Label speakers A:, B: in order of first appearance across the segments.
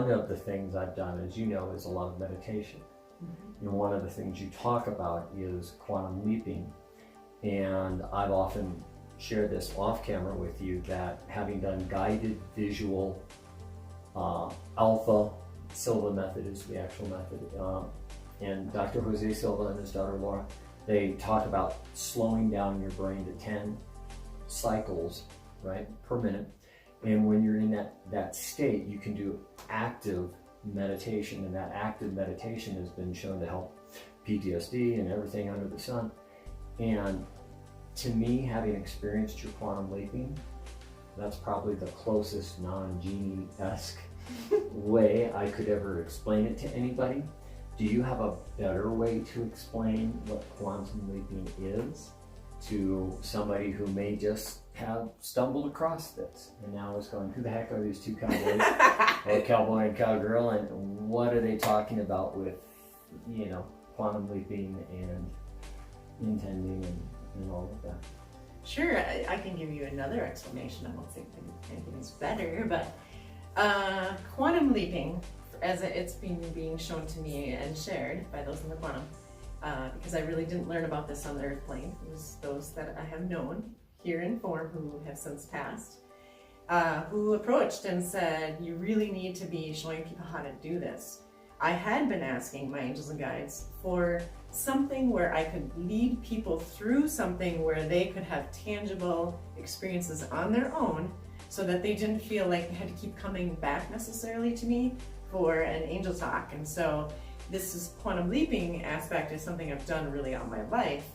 A: one of the things I've done, as you know, is a lot of meditation. And one of the things you talk about is quantum leaping. And I've often shared this off camera with you that having done guided visual alpha, Silva method is the actual method, and Dr. Jose Silva and his daughter Laura, they talk about slowing down your brain to 10 cycles, right, per minute. And when you're in that state, you can do active meditation, and that active meditation has been shown to help PTSD and everything under the sun. And to me, having experienced your quantum leaping, that's probably the closest non-Jeannie-esque way I could ever explain it to anybody. Do you have a better way to explain what quantum leaping is to somebody who may just have stumbled across this and now is going, who the heck are these two cowboys, or cowboy and cowgirl, and what are they talking about with, you know, quantum leaping and intending and all of that?
B: Sure, I can give you another explanation. I won't say anything's better, but quantum leaping, as it's been being shown to me and shared by those in the quantum, because I really didn't learn about this on the earth plane. It was those that I have known here in form who have since passed, who approached and said, you really need to be showing people how to do this. I had been asking my angels and guides for something where I could lead people through something where they could have tangible experiences on their own, so that they didn't feel like they had to keep coming back necessarily to me for an angel talk. And so this is quantum leaping aspect is something I've done really all my life,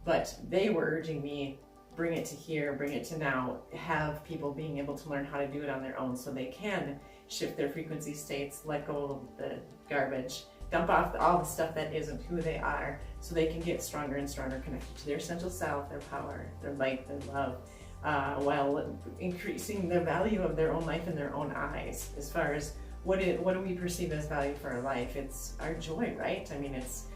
B: but they were urging me, bring it to here, bring it to now, have people being able to learn how to do it on their own so they can shift their frequency states, let go of the garbage, dump off all the stuff that isn't who they are, so they can get stronger and stronger connected to their essential self, their power, their light, their love, while increasing the value of their own life in their own eyes. As far as what do we perceive as value for our life? It's our joy, right? I mean, it's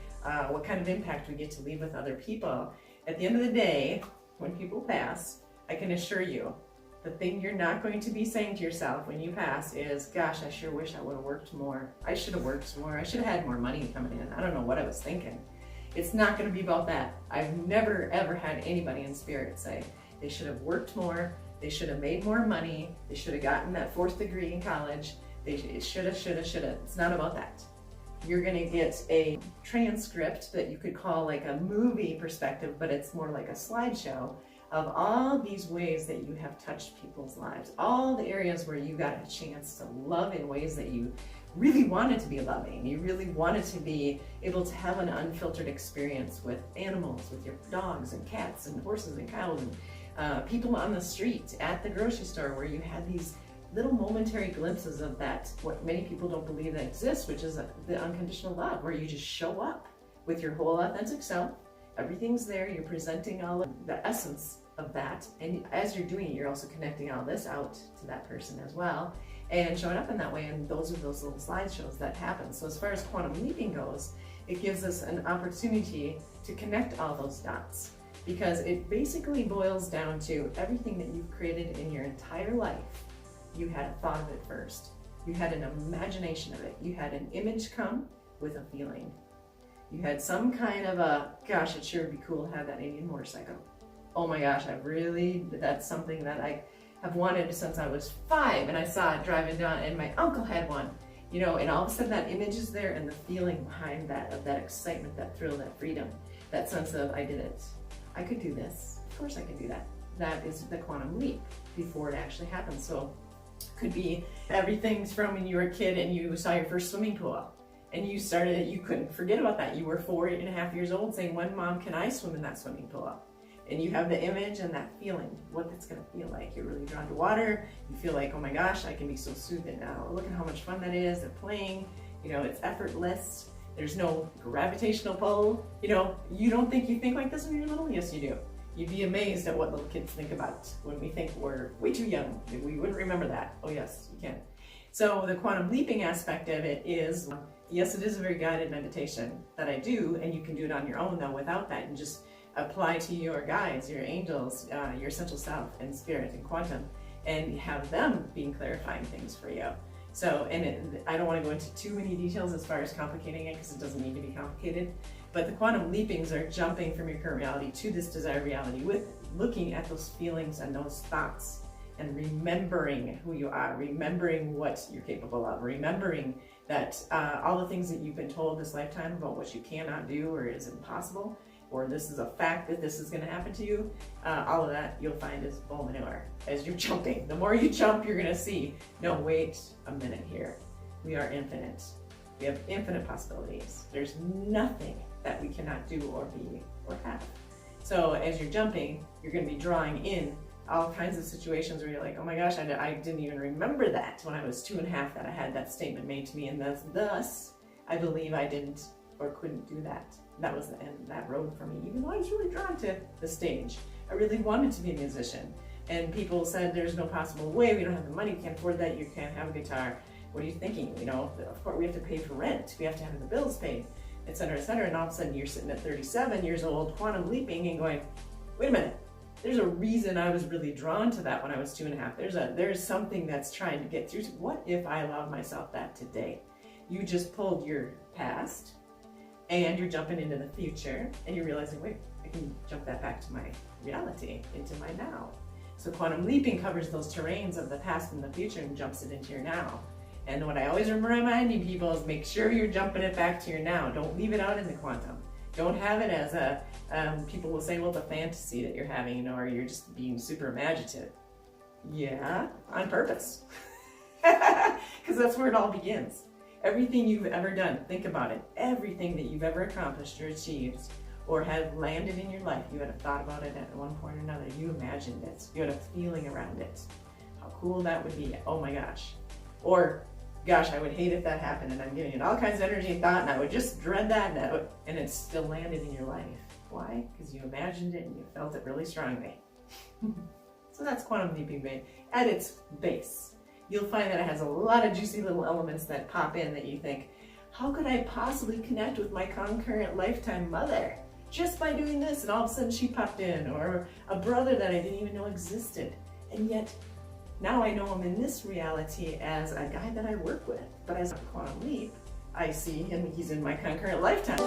B: what kind of impact we get to leave with other people. At the end of the day, when people pass, I can assure you, the thing you're not going to be saying to yourself when you pass is, gosh, I sure wish I would have worked more. I should have worked more. I should have had more money coming in. I don't know what I was thinking. It's not going to be about that. I've never, ever had anybody in spirit say they should have worked more. They should have made more money. They should have gotten that 4th degree in college. They should have. It's not about that. You're going to get a transcript that you could call like a movie perspective, but it's more like a slideshow of all these ways that you have touched people's lives, all the areas where you got a chance to love in ways that you really wanted to be loving. You really wanted to be able to have an unfiltered experience with animals, with your dogs and cats and horses and cows and people on the street, at the grocery store, where you had these little momentary glimpses of that, what many people don't believe that exists, which is the unconditional love, where you just show up with your whole authentic self. Everything's there, you're presenting all of the essence of that, and as you're doing it, you're also connecting all this out to that person as well, and showing up in that way, and those are those little slideshows that happen. So as far as quantum leaping goes, it gives us an opportunity to connect all those dots, because it basically boils down to everything that you've created in your entire life. You had a thought of it first. You had an imagination of it. You had an image come with a feeling. You had some kind of a, gosh, it sure would be cool to have that Indian motorcycle. Oh my gosh, that's something that I have wanted since I was 5, and I saw it driving down, and my uncle had one, you know, and all of a sudden that image is there, and the feeling behind that, of that excitement, that thrill, that freedom, that sense of, I did it. I could do this. Of course I can do that. That is the quantum leap before it actually happens. So could be everything from when you were a kid and you saw your first swimming pool and you couldn't forget about that. You were 4.5 years old saying, when mom can I swim in that swimming pool? And you have the image and that feeling, what it's going to feel like. You're really drawn to water. You feel like, oh my gosh, I can be so soothed now. Look at how much fun that is. They're playing, you know, it's effortless. There's no gravitational pull. You know, you don't think you think like this when you're little? Yes, you do. You'd be amazed at what little kids think about when we think we're way too young. We wouldn't remember that. Oh yes, you can. So the quantum leaping aspect of it is, yes, it is a very guided meditation that I do, and you can do it on your own though without that, and just apply to your guides, your angels, your essential self and spirit and quantum, and have them being clarifying things for you. So, and I don't want to go into too many details as far as complicating it because it doesn't need to be complicated, but the quantum leapings are jumping from your current reality to this desired reality with looking at those feelings and those thoughts and remembering who you are, remembering what you're capable of, remembering that all the things that you've been told this lifetime about what you cannot do or is impossible, or this is a fact that this is going to happen to you, all of that you'll find is bull manure as you're jumping. The more you jump, you're going to see, no, wait a minute here. We are infinite. We have infinite possibilities. There's nothing that we cannot do or be or have. So as you're jumping, you're going to be drawing in all kinds of situations where you're like, oh my gosh, I didn't even remember that when I was 2.5 that I had that statement made to me, and thus I believe I didn't or couldn't do that. That was the end of that road for me, even though I was really drawn to the stage. I really wanted to be a musician. And people said, there's no possible way, we don't have the money, we can't afford that, you can't have a guitar. What are you thinking? You know, of course we have to pay for rent, we have to have the bills paid, etc., etc. And all of a sudden you're sitting at 37 years old, quantum leaping and going, wait a minute, there's a reason I was really drawn to that when I was 2.5. There's something that's trying to get through. What if I allowed myself that today? You just pulled your past and you're jumping into the future and you're realizing, wait, I can jump that back to my reality, into my now. So quantum leaping covers those terrains of the past and the future and jumps it into your now. And what I always reminding people is make sure you're jumping it back to your now. Don't leave it out in the quantum. Don't have it as a, people will say, well, it's a fantasy that you're having, you know, or you're just being super imaginative. Yeah, on purpose. Because that's where it all begins. Everything you've ever done, think about it. Everything that you've ever accomplished or achieved or have landed in your life, you had a thought about it at one point or another. You imagined it. You had a feeling around it. How cool that would be. Oh my gosh. Or, gosh, I would hate if that happened and I'm giving it all kinds of energy and thought and I would just dread that and it still landed in your life. Why? Because you imagined it and you felt it really strongly. So that's quantum leaping at its base. You'll find that it has a lot of juicy little elements that pop in that you think, how could I possibly connect with my concurrent lifetime mother? Just by doing this, and all of a sudden she popped in, or a brother that I didn't even know existed. And yet, now I know him in this reality as a guy that I work with. But as a quantum leap, I see him, he's in my concurrent lifetime.